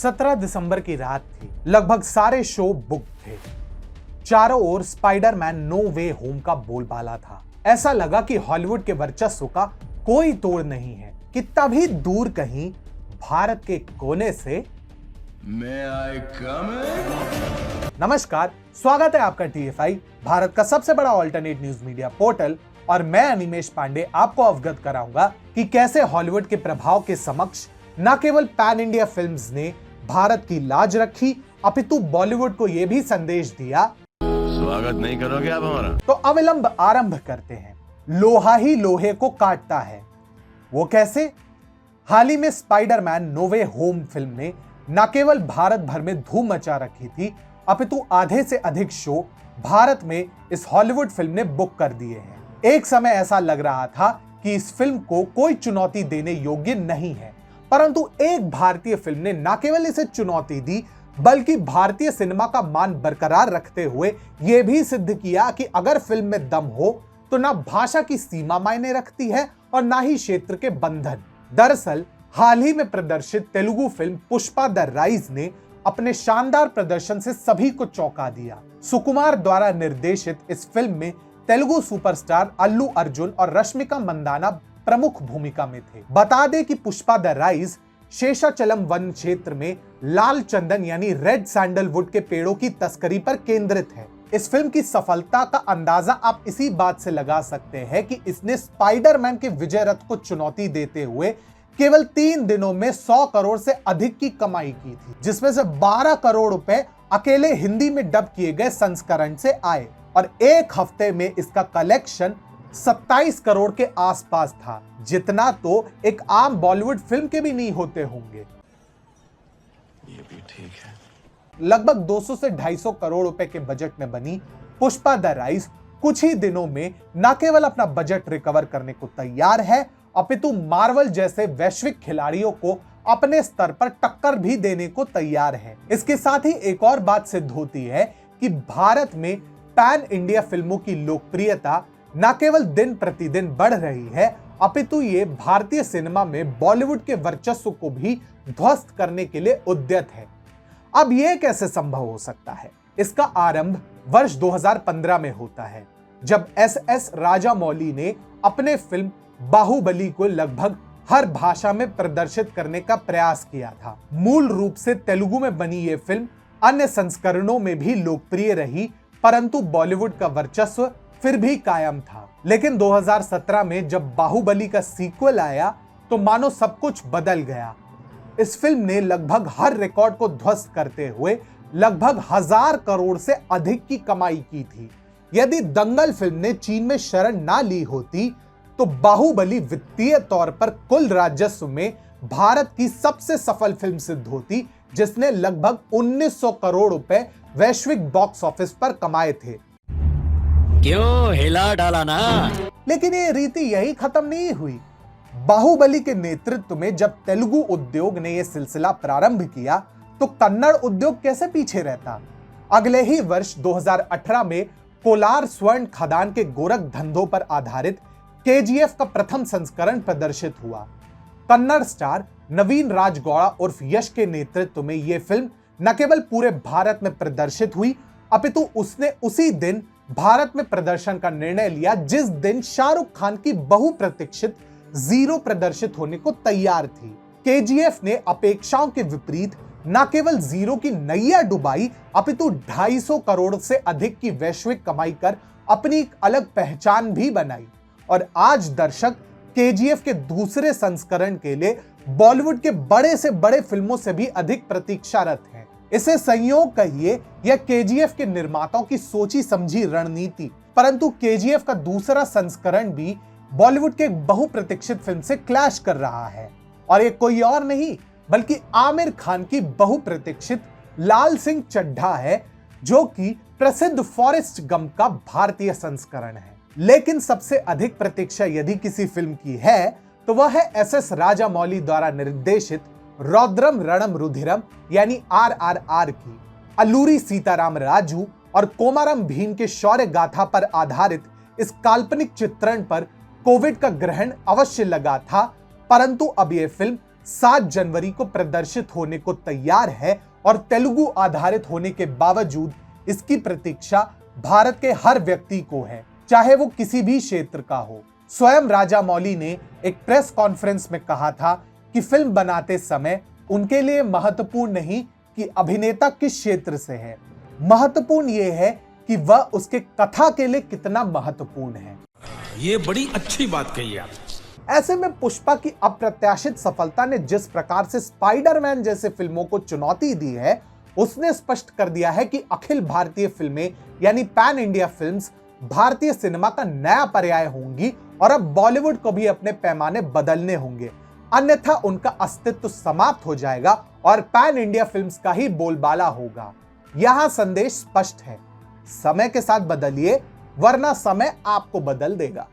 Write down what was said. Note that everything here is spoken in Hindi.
17 दिसंबर की रात थी। लगभग सारे शो बुक थे। चारों ओर स्पाइडरमैन नो वे होम का बोलबाला था। ऐसा लगा कि हॉलीवुड के वर्चस्व का कोई तोड़ नहीं है कि तभी दूर कहीं भारत के कोने से नमस्कार, स्वागत है आपका TFI, भारत का सबसे बड़ा ऑल्टरनेट न्यूज मीडिया पोर्टल। और मैं अनिमेश पांडे आपको अवगत कराऊंगा कि कैसे हॉलीवुड के प्रभाव के समक्ष न केवल पैन इंडिया फिल्म्स ने भारत की लाज रखी, अपितु बॉलीवुड को यह भी संदेश दिया, स्वागत नहीं करोगे आप हमारा? तो अविलंब आरंभ करते हैं। लोहा ही लोहे को काटता है, वो कैसे? हाल ही में स्पाइडरमैन नो वे होम फिल्म ने न केवल भारत भर में धूम मचा रखी थी, अपितु आधे से अधिक शो भारत में इस हॉलीवुड फिल्म ने बुक कर दिए हैं। एक समय ऐसा लग रहा था कि इस फिल्म को कोई चुनौती देने योग्य नहीं है, परंतु एक भारतीय फिल्म ने न केवल इसे चुनौती दी, बल्कि भारतीय सिनेमा का मान बरकरार रखते हुए यह भी सिद्ध किया कि अगर फिल्म में दम हो तो ना भाषा की सीमा मायने रखती है और ना ही क्षेत्र के बंधन। दरअसल हाल ही में प्रदर्शित Telugu film Pushpa the rise ने अपने शानदार प्रदर्शन से सभी को चौंका दिया। सुकुमार द्वारा निर्देशित इस फिल्म में तेलुगु सुपरस्टार अल्लू अर्जुन और रश्मिका मंदाना प्रमुख भूमिका में थे। बता दें कि Pushpa the rise Seshachalam one क्षेत्र में लाल चंदन यानी रेड सैंडलवुड के पेड़ों की तस्करी पर केंद्रित है। इस फिल्म की सफलता का अंदाजा आप इसी बात से लगा सकते हैं कि इसने स्पाइडरमैन के विजय रथ को चुनौती देते हुए केवल 3 दिनों में 100 करोड़ से अधिक की कमाई की थी, जिसमें से 12 करोड़ रुपए अकेले हिंदी में डब किए गए संस्करण से आए और एक हफ्ते में इसका कलेक्शन 27 करोड़ के आसपास था, जितना तो एक आम बॉलीवुड फिल्म के भी नहीं होते होंगे। ये भी ठीक है। लगभग 200 से 250 करोड़ रुपए के बजट में बनी पुष्पा द राइज कुछ ही दिनों में न केवल अपना बजट रिकवर करने को तैयार है, अपितु मार्वल जैसे वैश्विक खिलाड़ियों को अपने स्तर पर टक्कर भी देने को तैयार है। इसके साथ ही एक और बात सिद्ध होती है कि भारत में पैन इंडिया फिल्मों की लोकप्रियता न केवल दिन प्रतिदिन बढ़ रही है, अपितु ये भारतीय सिनेमा में बॉलीवुड के वर्चस्व को भी ध्वस्त करने के लिए उद्यत है। अब यह कैसे संभव हो सकता है? इसका आरंभ वर्ष 2015 में होता है, जब SS राजामौली ने अपने फिल्म बाहुबली को लगभग हर भाषा में प्रदर्शित करने का प्रयास किया था। मूल रूप से तेलुगु में बनी यह फिल्म अन्य संस्करणों में भी लोकप्रिय रही, परंतु बॉलीवुड का वर्चस्व फिर भी कायम था। लेकिन 2017 में जब बाहुबली का सीक्वल आया तो मानो सब कुछ बदल गया। इस फिल्म ने लगभग हर रिकॉर्ड को ध्वस्त करते हुए लगभग 1000 करोड़ से अधिक की कमाई की थी। यदि दंगल फिल्म ने चीन में शरण ना ली होती तो बाहुबली वित्तीय तौर पर कुल राजस्व में भारत की सबसे सफल फिल्म सिद्ध होती, जिसने लगभग 1900 करोड़ रुपए वैश्विक बॉक्स ऑफिस पर कमाए थे। क्यों हिला डाला ना? लेकिन ये रीति यही खत्म नहीं हुई। बाहुबली के नेतृत्व में जब तेलुगु उद्योग ने यह सिलसिला प्रारंभ किया तो कन्नड़ उद्योग कैसे पीछे रहता? अगले ही वर्ष 2018 में कोलार स्वर्ण खदान के गोरख धंधों पर आधारित KGF का प्रथम संस्करण प्रदर्शित हुआ। कन्नड़ स्टार नवीन राजगौड़ा उर्फ यश के नेतृत्व में यह फिल्म न केवल पूरे भारत में प्रदर्शित हुई, अपितु उसने उसी दिन भारत में प्रदर्शन का निर्णय लिया जिस दिन शाहरुख खान की बहुप्रतीक्षित जीरो प्रदर्शित होने को तैयार थी। KGF ने अपेक्षाओं के विपरीत न केवल जीरो की नैया डुबाई, अपितु 250 करोड़ से अधिक की वैश्विक कमाई कर अपनी एक अलग पहचान भी बनाई और आज दर्शक KGF के दूसरे संस्करण के लिए बॉलीवुड के बड़े से बड़े फिल्मों से भी अधिक प्रतीक्षारत हैं। इसे संयोग कहिए या KGF के निर्माताओं की सोची समझी रणनीति, परंतु KGF का दूसरा संस्करण भी बॉलीवुड के बहुप्रतीक्षित फिल्म से क्लैश कर रहा है और ये कोई और नहीं बल्कि आमिर खान की बहुप्रतीक्षित लाल सिंह चड्ढा है, जो कि प्रसिद्ध फॉरेस्ट गंप का भारतीय संस्करण है। लेकिन सबसे अधिक प्रतीक्षा यदि किसी फिल्म की है तो वह है SS राजामौली द्वारा निर्देशित रौद्रम रणम रुधिरम यानी RRR की। अल्लूरी सीताराम राजू और कोमाराम भीम के शौर्य गाथा पर आधारित इस काल्पनिक चित्रण पर कोविड का ग्रहण अवश्य लगा था, परंतु अब यह फिल्म 7 जनवरी को प्रदर्शित होने को तैयार है और तेलुगु आधारित होने के बावजूद इसकी प्रतीक्षा भारत के हर व्यक्ति को है, चाहे वो किसी भी क्षेत्र का हो। स्वयं राजामौली ने एक प्रेस कॉन्फ्रेंस में कहा था कि फिल्म बनाते समय उनके लिए महत्वपूर्ण नहीं कि अभिनेता किस क्षेत्र से है, महत्वपूर्ण यह है कि वह उसके कथा के लिए कितना महत्वपूर्ण है। ये बड़ी अच्छी बात कही आप। ऐसे में पुष्पा की अप्रत्याशित सफलता ने जिस प्रकार से स्पाइडरमैन जैसे फिल्मों को चुनौती दी है, उसने स्पष्ट कर दिया है कि अखिल भारतीय फिल्में यानी पैन इंडिया फिल्म्स भारतीय सिनेमा का नया पर्याय होंगी और अब बॉलीवुड को भी अपने पैमाने बदलने होंगे, अन्यथा उनका अस्तित्व समाप्त हो जाएगा और पैन इंडिया फिल्म्स का ही बोलबाला होगा। यहां संदेश स्पष्ट है, समय के साथ बदलिए वरना समय आपको बदल देगा।